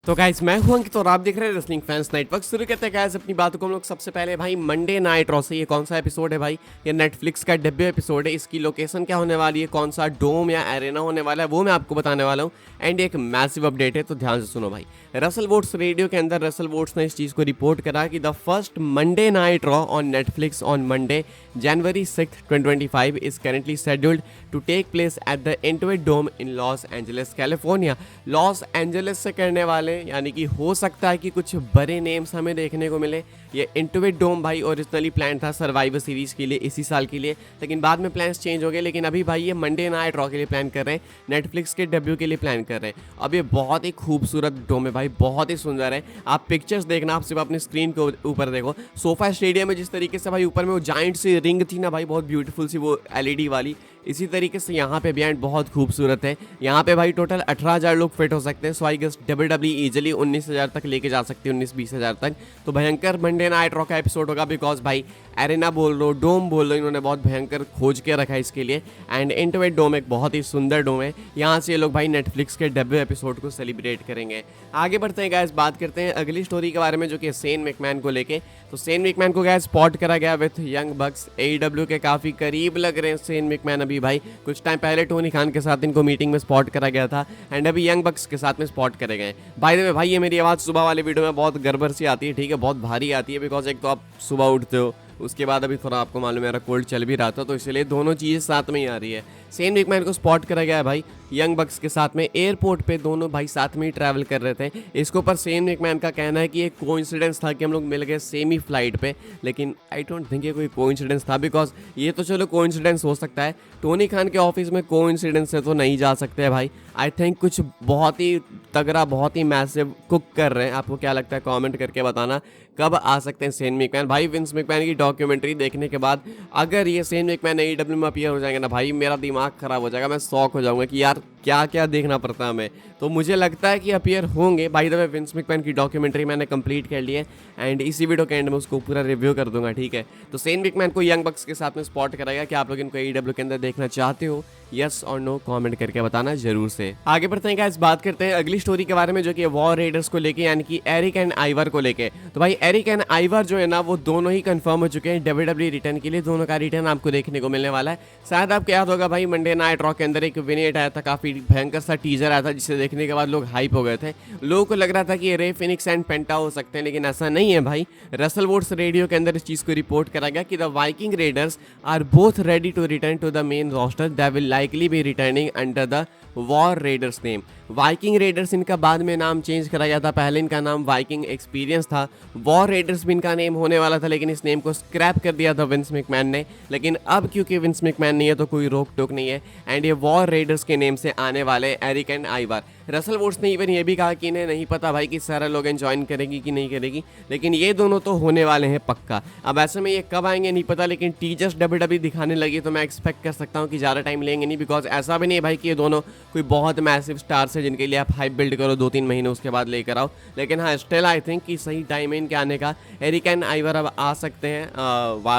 तो गाइस मैं हूं अंकित और आप देख रहे हैं रेसलिंग फैंस नेटवर्क। शुरू करते हैं गाइस अपनी बातों को हम लोग सबसे पहले भाई मंडे नाइट रॉ से। ये कौन सा एपिसोड है भाई? ये नेटफ्लिक्स का डेब्यू एपिसोड है। इसकी लोकेशन क्या होने वाली है, कौन सा डोम या एरेना होने वाला है, वो मैं आपको बताने वाला हूँ। एंड एक मैसिव अपडेट है, तो ध्यान से सुनो भाई। रसल वोट्स रेडियो के अंदर रसल वोट्स ने इस चीज़ को रिपोर्ट करा कि the first Monday night raw on Netflix on Monday January 6th 2025 is currently scheduled to take place at the Intuit Dome in Los Angeles, California। Los Angeles से करने वाले, यानी कि हो सकता है कि कुछ बड़े नेम्स हमें देखने को मिले। ये इंटुइट डोम भाई ओरिजिनली प्लान था सर्वाइवर सीरीज के लिए इसी साल के लिए, लेकिन बाद में प्लान्स चेंज हो गए। लेकिन अभी भाई ये मंडे नाइट रॉ के लिए प्लान कर रहे हैं, नेटफ्लिक्स के डेब्यू के लिए प्लान कर रहे हैं। अब ये बहुत ही खूबसूरत डोम है भाई, बहुत ही सुंदर है। आप पिक्चर्स देखना, आप सिर्फ अपनी स्क्रीन के ऊपर देखो। सोफा स्टेडियम में जिस तरीके से भाई ऊपर में वो जाइंट सी रिंग थी ना भाई, बहुत ब्यूटीफुल सी वो LED वाली, इसी तरीके से यहाँ पे बियॉन्ड बहुत खूबसूरत है। यहाँ पे भाई टोटल 18,000 लोग फिट हो सकते हैं। सो आई गेस WWE इजीली 19,000 तक लेके जा सकती है, 19-20,000 तक। तो भयंकर मंडे नाइट रॉ का एपिसोड होगा, बिकॉज भाई एरेना बोल लो, डोम बोल लो, इन्होंने बहुत भयंकर खोज के रखा है इसके लिए। एंड इंटुइट डोम एक बहुत ही सुंदर डोम है। यहाँ से ये लोग भाई नेटफ्लिक्स के डेब्यू एपिसोड को सेलिब्रेट करेंगे। आगे बढ़ते हैं गाइस, बात करते हैं अगली स्टोरी के बारे में, जो कि शेन मैकमैन को लेके। तो शेन मैकमैन को गाइस स्पॉट करा गया विथ यंग बक्स। AEW के काफ़ी करीब लग रहे हैं शेन मैकमैन अभी भाई। कुछ टाइम पहले टोनी खान के साथ इनको मीटिंग में स्पॉट करा गया था, एंड अभी यंग बक्स के साथ में स्पॉट करे गए। बाय द वे भाई, ये मेरी आवाज़ सुबह वाले वीडियो में बहुत गड़बड़ सी आती है, ठीक है, बहुत भारी आती है, बिकॉज एक तो आप सुबह उठते हो, उसके बाद अभी थोड़ा आपको मालूम है मेरा कोल्ड चल भी रहा था, तो इसलिए दोनों चीज़ें साथ में ही आ रही है। शेन मैकमैन को स्पॉट करा गया है भाई यंग बक्स के साथ में एयरपोर्ट पे। दोनों भाई साथ में ही ट्रैवल कर रहे थे। इसके ऊपर शेन मैकमैन का कहना है कि एक कोइंसिडेंस था कि हम लोग मिल गए सेम ही फ्लाइट पे, लेकिन आई डोंट थिंक ये कोई कोइंसिडेंस था, बिकॉज ये तो चलो कोइंसिडेंस हो सकता है, टोनी खान के ऑफिस में कोइंसिडेंस से तो नहीं जा सकते हैं भाई। आई थिंक कुछ बहुत ही तगड़ा, बहुत ही मैसिव कुक कर रहे हैं। आपको क्या लगता है कमेंट करके बताना, कब आ सकते हैं शेन मैकमैन भाई? विंस मैकमैन की डॉक्यूमेंट्री देखने के बाद अगर ये शेन मैकमैन AEW में अपीयर हो जाएंगे ना भाई, मेरा दिमाग खराब हो जाएगा। मैं शॉक हो जाऊंगा कि यार क्या क्या देखना पड़ता है हमें। तो मुझे लगता है कि अपीयर होंगे। By the way Vince McMahon की डॉक्यूमेंट्री मैंने कंप्लीट कर ली है, एंड इसी वीडियो के एंड में उसको पूरा रिव्यू कर दूंगा, ठीक है। तो शेन मैकमैन को यंग बक्स के साथ में स्पॉट कराएगा। क्या आप लोग इनको AEW के अंदर देखना चाहते हो? यस और नो कमेंट करके बताना जरूर से। आगे बढ़ते हैं गाइस, बात करते हैं अगली स्टोरी के बारे में, जो कि वॉर रेडर्स को लेके, यानी कि एरिक एंड आइवर को लेके। तो भाई एरिक एंड आइवर जो है ना, वो दोनों ही कंफर्म हो चुके हैं WWE रिटर्न के लिए। दोनों का रिटर्न आपको देखने को मिलने वाला है। शायद आपको याद होगा भाई, मंडे नाइट रॉ के अंदर एक विनेट आया था, काफी भयंकर सा टीजर आया था, जिसे देखने के बाद लोग हाइप हो गए थे। लोगों को लग रहा था कि ये रे फिनिक्स एंड पेंटा हो सकते हैं, लेकिन ऐसा नहीं है भाई। रसल वोट्स रेडियो के अंदर इस चीज को रिपोर्ट करा गया कि the Viking Raiders are both ready to return to the main roster. They will likely be returning under the War readers name. Viking Raiders इनका बाद में नाम चेंज करा गया था, पहले इनका नाम वाइकिंग एक्सपीरियंस था। वॉर रेडर्स भी इनका नेम होने वाला था, लेकिन इस नेम को स्क्रैप कर दिया था विंस मैकमैन ने। लेकिन अब क्योंकि विंस मैकमैन नहीं है तो कोई रोक टोक नहीं है, एंड ये वॉर रेडर्स के नेम से आने वाले Erik and Ivar. WrestleVotes ने इवन ये भी कहा कि इन्हें नहीं पता भाई कि सारा लोग ज्वाइन करेगी कि नहीं करेगी, लेकिन ये दोनों तो होने वाले हैं पक्का। अब ऐसे में ये कब आएंगे नहीं पता, लेकिन टीजर्स WWE दिखाने लगी तो मैं एक्सपेक्ट कर सकता हूँ कि ज़्यादा टाइम लेंगे नहीं, बिकॉज ऐसा भी नहीं है भाई कि ये दोनों कोई बहुत मैसिव स्टार्स है जिनके लिए आप हाइप बिल्ड करो 2-3 महीने उसके बाद लेकर आओ। लेकिन हाँ, स्टिल आई थिंक कि सही टाइम है इनके आने का। एरिक एंड आइवर अब आ सकते हैं,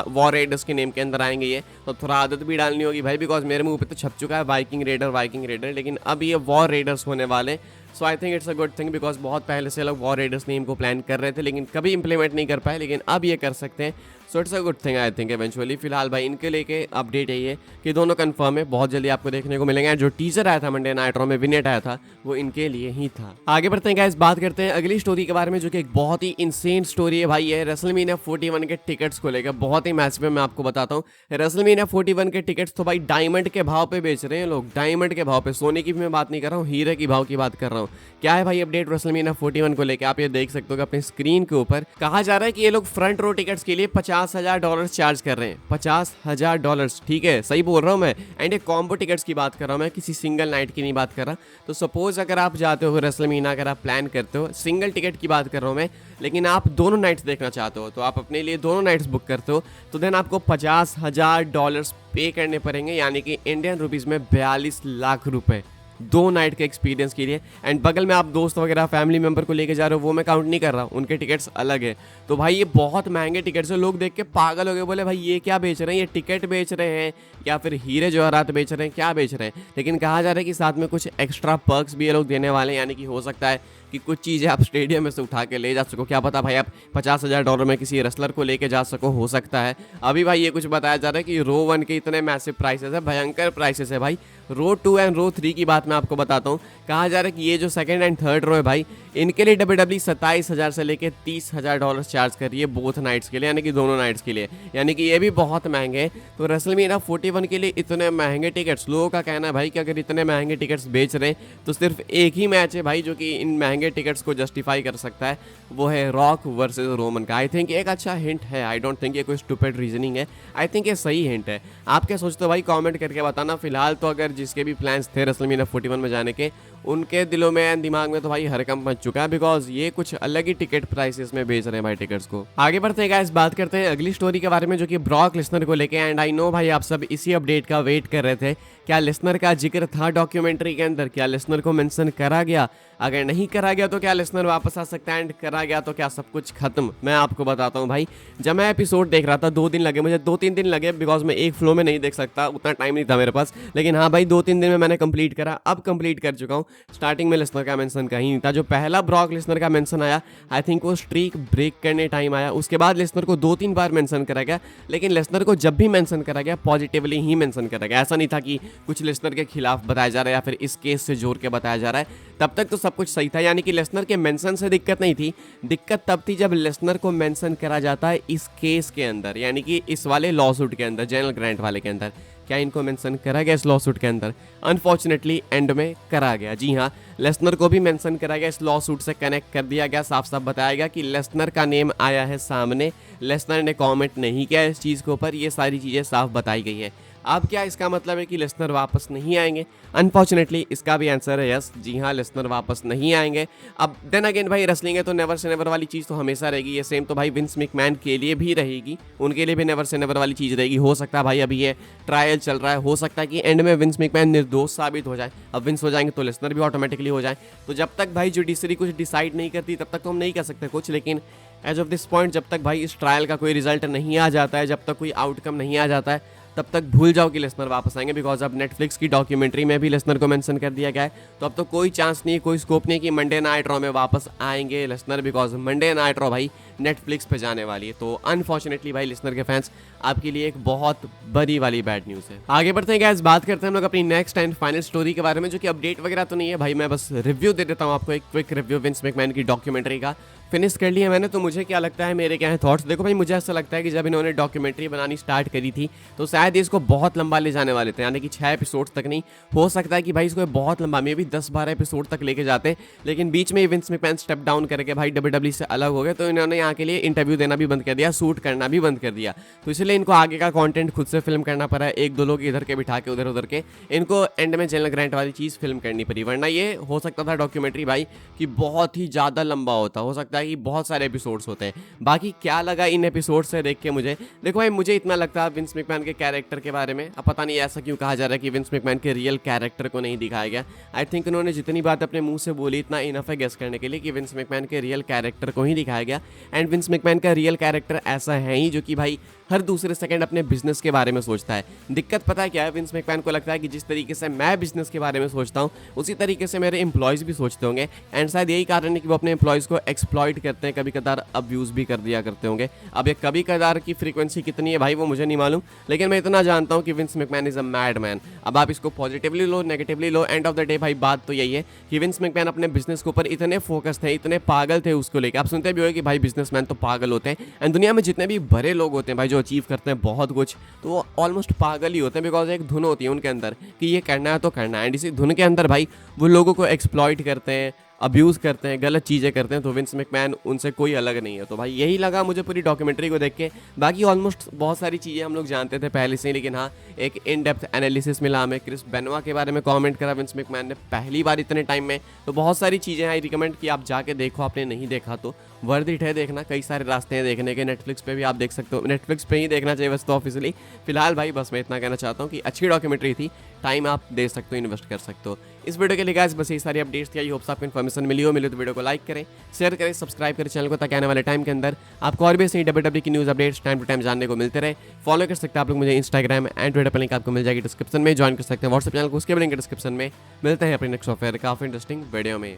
वॉर रेडर्स के नेम के अंदर आएंगे ये। तो थोड़ा आदत भी डालनी होगी भाई, बिकॉज मेरे मुंह पे तो छप चुका है वाइकिंग रेडर, लेकिन अब ये वॉर रेडर्स होने वाले। So I think it's a good thing, because बहुत पहले से लोग वॉर रेडर्स नेम को प्लान कर रहे थे, लेकिन कभी इंप्लीमेंट नहीं कर पाए, लेकिन अब ये कर सकते हैं। So it's a good thing I think eventually. फिलहाल भाई इनके लेके अपडेट यही है कि दोनों कंफर्म है, बहुत जल्दी आपको देखने को मिलेंगे। जो टीजर आया था मंडे नाइट रॉ में, विनेट आया था, वो इनके लिए ही था। आगे बढ़ते हैं गाइस, बात करते हैं अगली स्टोरी के बारे में, जो कि एक बहुत ही इंसेन स्टोरी है भाई। ये रेसलमेनिया 41 के टिकट्स को लेकर बहुत ही मैसिव है। मैं आपको बताता हूँ, रेसलमेनिया 41 के टिकट्स तो भाई डायमंड के भाव पे बेच रहे हैं लोग, डायमंड के भाव पे। सोने की भी मैं बात नहीं कर रहा हूँ, हीरे की भाव की बात कर रहा हूँ। क्या है भाई अपडेट रेसलमेनिया 41 को लेकर, आप ये देख सकते हो अपनी स्क्रीन के ऊपर। कहा जा रहा है कि ये लोग फ्रंट रो टिकट्स के लिए $50,000 चार्ज कर रहे हैं। $50,000, ठीक है, सही बोल रहा हूँ मैं। एंड एक कॉम्बो टिकट्स की बात कर रहा हूँ मैं, किसी सिंगल नाइट की नहीं बात कर रहा। तो सपोज अगर आप जाते हो रेसलमेनिया, अगर आप प्लान करते हो, सिंगल टिकट की बात कर रहा हूँ मैं, लेकिन आप दोनों नाइट्स देखना चाहते हो, तो आप अपने लिए दोनों नाइट्स बुक करते हो, तो देन आपको $50,000 पे करने पड़ेंगे, यानी कि इंडियन रुपीज़ में 42 लाख रुपए 2 नाइट के एक्सपीरियंस के लिए। एंड बगल में आप दोस्त वगैरह फैमिली मेंबर को लेके जा रहे हो, वो मैं काउंट नहीं कर रहा हूँ, उनके टिकट्स अलग है। तो भाई ये बहुत महंगे टिकट्स है, लोग देख के पागल हो गए, बोले भाई ये क्या बेच रहे हैं, ये टिकट बेच रहे हैं या फिर हीरे जवाहरात बेच रहे हैं, क्या बेच रहे हैं। लेकिन कहा जा रहा है कि साथ में कुछ एक्स्ट्रा पर्क्स भी ये लोग देने वाले हैं, यानी कि हो सकता है कि कुछ चीज़ें आप स्टेडियम में से उठा के ले जा सको। क्या पता भाई आप $50,000 में किसी रेसलर को लेके जा सको, हो सकता है। अभी भाई ये कुछ बताया जा रहा है कि रो 1 के इतने मैसिव प्राइसेस है, भयंकर प्राइसेस है भाई। रो 2 एंड रो 3 की बात मैं आपको बताता हूँ। कहा जा रहा है कि ये जो सेकंड एंड थर्ड रो है भाई, इनके लिए WWE 27,000 से लेके $30,000 चार्ज कर रही है बोथ नाइट्स के लिए, यानी कि दोनों नाइट्स के लिए, यानी कि ये भी बहुत महंगे हैं। तो रेसलमेनिया 41 के लिए इतने महंगे टिकट्स, लोगों का कहना है भाई कि अगर इतने महंगे टिकट्स बेच रहे हैं तो सिर्फ एक ही मैच है भाई जो कि इन महंगे टिकट्स को जस्टिफाई कर सकता है, वो है रॉक वर्सेस रोमन का। आई थिंक एक अच्छा हिंट है, आई डोंट थिंक ये कोई स्टूपिड रीजनिंग है, आई थिंक ये सही हिंट है। आप क्या सोचते हो भाई, कमेंट करके बताना। फिलहाल तो अगर जिसके भी प्लान्स थे रेसलमेनिया 41 में जाने के, उनके दिलों में एंड दिमाग में तो भाई हरकंप मच चुका है, बिकॉज ये कुछ अलग ही टिकट प्राइसेस में बेच रहे हैं भाई टिकट्स को। आगे बढ़ते हैं गाइस, बात करते हैं अगली स्टोरी के बारे में जो कि ब्रॉक लेसनर को लेके। एंड आई नो भाई आप सब इसी अपडेट का वेट कर रहे थे। क्या लेसनर का जिक्र था डॉक्यूमेंट्री के अंदर? क्या लेसनर को मेंशन करा गया? अगर नहीं करा गया तो क्या लेसनर वापस आ सकता है? एंड करा गया तो क्या सब कुछ खत्म? मैं आपको बताता हूँ भाई, जब मैं एपिसोड देख रहा था 2 दिन लगे मुझे, 2-3 दिन लगे, बिकॉज मैं एक फ्लो में नहीं देख सकता, उतना टाइम नहीं था मेरे पास। लेकिन हाँ भाई 2-3 दिन में मैंने कंप्लीट करा, अब कंप्लीट कर चुका हूँ। स्टार्टिंग में लेसनर का मेंशन कहीं नहीं था। जो पहला ब्रॉक लेसनर का मेंशन आया, आई थिंक वो स्ट्रीक ब्रेक करने टाइम आया। उसके बाद लेसनर को 2-3 बार मेंशन करा गया, लेकिन लेसनर को जब भी मेंशन करा गया पॉजिटिवली ही मेंशन करा गया। ऐसा नहीं था कि कुछ लेसनर के खिलाफ बताया जा रहा है या फिर इस केस से जोड़ के बताया जा रहा है। तब तक तो सब कुछ सही था, यानी कि लेसनर के मेंशन से दिक्कत नहीं थी। दिक्कत तब थी जब लेसनर को मेंशन करा जाता है इस केस के अंदर, यानी कि इस वाले लॉसूट के अंदर, जनरल ग्रांट वाले के अंदर। क्या इनको मेंशन करा गया इस लॉसूट के अंदर? अनफॉर्चुनेटली एंड में करा गया। जी हाँ, लेसनर को भी मेंशन करा गया, इस लॉसूट से कनेक्ट कर दिया गया। साफ साफ बताया गया कि लेसनर का नेम आया है सामने, लेसनर ने कमेंट नहीं किया इस चीज़ के ऊपर, ये सारी चीज़ें साफ बताई गई है। अब क्या इसका मतलब है कि लेसनर वापस नहीं आएंगे? अनफॉर्चुनेटली इसका भी आंसर है यस। जी हाँ, लेसनर वापस नहीं आएंगे। अब देन अगेन भाई रेसलिंग है तो नेवर से नेवर वाली चीज़ तो हमेशा रहेगी। ये सेम तो भाई विंस मैकमैन के लिए भी रहेगी, उनके लिए भी नेवर से नेवर वाली चीज़ रहेगी। हो सकता है भाई अभी ये ट्रायल चल रहा है, हो सकता है कि एंड में विंस मैकमैन निर्दोष साबित हो जाए। अब विंस हो जाएंगे तो लेसनर भी ऑटोमेटिकली हो जाए। तो जब तक भाई जुडिशरी कुछ डिसाइड नहीं करती तब तक तो हम नहीं कर सकते कुछ। लेकिन एज ऑफ दिस पॉइंट जब तक भाई इस ट्रायल का कोई रिजल्ट नहीं आ जाता है, जब तक कोई आउटकम नहीं आ जाता है, तब तक भूल जाओ कि लेसनर वापस आएंगे। बिकॉज अब नेटफ्लिक्स की डॉक्यूमेंट्री में भी लेसनर को मेंशन कर दिया गया है। तो अब तो कोई चांस नहीं है, कोई स्कोप नहीं कि मंडे नाइट रॉ में वापस आएंगे Lesnar, because Monday night raw भाई नेटफ्लिक्स पे जाने वाली है। तो अनफॉर्चुनेटली भाई लेसनर के फैंस, आपके लिए एक बहुत बड़ी वाली बैड न्यूज़ है। आगे बढ़ते हैं गाइस, बात करते हैं हम लोग अपनी नेक्स्ट एंड फाइनल स्टोरी के बारे में, जो कि अपडेट वगैरह तो नहीं है भाई, मैं बस रिव्यू दे देता हूँ आपको, एक क्विक रिव्यू विंस मैकमैन की डॉक्यूमेंट्री का। फिनिश कर लिया मैंने, तो मुझे क्या लगता है, मेरे क्या है थॉट्स। देखो भाई, मुझे ऐसा लगता है कि जब इन्होंने डॉक्यूमेंट्री बनानी स्टार्ट करी थी तो शायद इसको बहुत लंबा ले जाने वाले थे, यानी कि 6 एपिसोड्स तक नहीं। हो सकता है कि भाई इसको बहुत लंबा, मे भी 10-12 एपिसोड तक लेके जाते, लेकिन बीच में विंस मैकमैन स्टेप डाउन करके भाई WWE से अलग हो गए। तो इन्होंने यहाँ के लिए इंटरव्यू देना भी बंद कर दिया, शूट करना भी बंद कर दिया। तो इसलिए इनको आगे का कंटेंट खुद से फिल्म करना पड़ा है। 1-2 लोग इधर के बिठा के उधर के इनको एंड में जनरल ग्रांट वाली चीज़ फिल्म करनी पड़ी, वरना ये हो सकता था डॉक्यूमेंट्री भाई कि बहुत ही ज़्यादा लंबा होता, हो सकता है कि बहुत सारे एपिसोड्स होते हैं। बाकी क्या लगा इन एपिसोड से देख के मुझे, देखो भाई मुझे इतना लगता है विंस मैकमैन के कैरेक्टर के बारे में। अब पता नहीं ऐसा क्यों कहा जा रहा है कि विंस मैकमैन के रियल कैरेक्टर को नहीं दिखाया गया। आई थिंक उन्होंने जितनी बात अपने मुंह से बोली इतना इनफ है गेस करने के लिए कि विंस मैकमैन के रियल कैरेक्टर को ही दिखाया गया। एंड विंस मैकमैन का रियल कैरेक्टर ऐसा है ही जो कि भाई हर दूसरे सेकंड अपने बिजनेस के बारे में सोचता है। दिक्कत पता है क्या है, विंस मैकमैन को लगता है कि जिस तरीके से मैं बिजनेस के बारे में सोचता हूँ उसी तरीके से मेरे एम्प्लॉयज़ भी सोचते होंगे। एंड शायद यही कारण है कि वो अपने एम्प्लॉयज़ को एक्सप्लॉइट करते हैं, कभी कदार अब्यूज़ भी कर दिया करते होंगे। अब ये कभी कदार की फ्रीक्वेंसी कितनी है भाई वो मुझे नहीं मालूम, लेकिन मैं इतना जानता हूँ कि Vince McMahon is a mad man. अब आप इसको positively low negatively low, end of the day भाई बात तो यही है कि विंस मैकमैन अपने बिजनेस के ऊपर इतने फोकस थे, इतने पागल थे उसको लेकर। आप सुनते भी हो कि भाई बिजनेसमैन तो पागल होते हैं। एंड दुनिया में जितने भी बड़े लोग होते हैं भाई जो अचीव करते हैं बहुत कुछ, तो वो ऑलमोस्ट पागल ही होते हैं। बिकॉज एक धुन होती है उनके अंदर कि ये करना है तो करना है, एंड इसी धुन के अंदर भाई वो लोगों को एक्सप्लॉइट करते हैं, अब्यूज़ करते हैं, गलत चीज़ें करते हैं। तो विंस मैकमैन उनसे कोई अलग नहीं है। तो भाई यही लगा मुझे पूरी डॉक्यूमेंट्री को देख के। बाकी ऑलमोस्ट बहुत सारी चीज़ें हम लोग जानते थे पहले से ही, लेकिन हाँ एक इन डेप्थ एनालिसिस मिला हमें। क्रिस बेनवा के बारे में कमेंट करा विंस मैकमैन ने पहली बार इतने टाइम में। तो बहुत सारी चीज़ें आई रिकमेंड कि आप जाके देखो, आपने नहीं देखा तो वर्थ इट है देखना। कई सारे रास्ते हैं देखने के, नेटफ्लिक्स पे भी आप देख सकते हो, नेटफ्लिक्स पे ही देखना चाहिए वैसे तो ऑफिशियली। फिलहाल भाई बस मैं इतना कहना चाहता हूँ कि अच्छी डॉक्यूमेंट्री थी, टाइम आप दे सकते हो, इन्वेस्ट कर सकते हो। इस वीडियो के लिए गाइस बस यही सारी अपडेट्स थी। आई होप्स आपको इन्फॉर्मेशन मिली तो वीडियो को लाइक करें, शेयर करें, सब्सक्राइब करें चैनल को, ताकि आने वाले टाइम के अंदर आपको और भी ऐसी WWE की news updates time to time जानने को मिलते रहे। फॉलो कर सकते हैं आप लोग मुझे इंस्टाग्राम एंड ट्विटर पर, लिंक आपको मिल जाएगी डिस्क्रिप्शन में। ज्वाइन कर सकते हैं व्हाट्सएप चैनल को, उसके भी लिंक डिस्क्रिप्शन में। मिलते हैं अपने नेक्स्ट सॉफ्टवेयर काफ़ी इंटरेस्टिंग वीडियो में।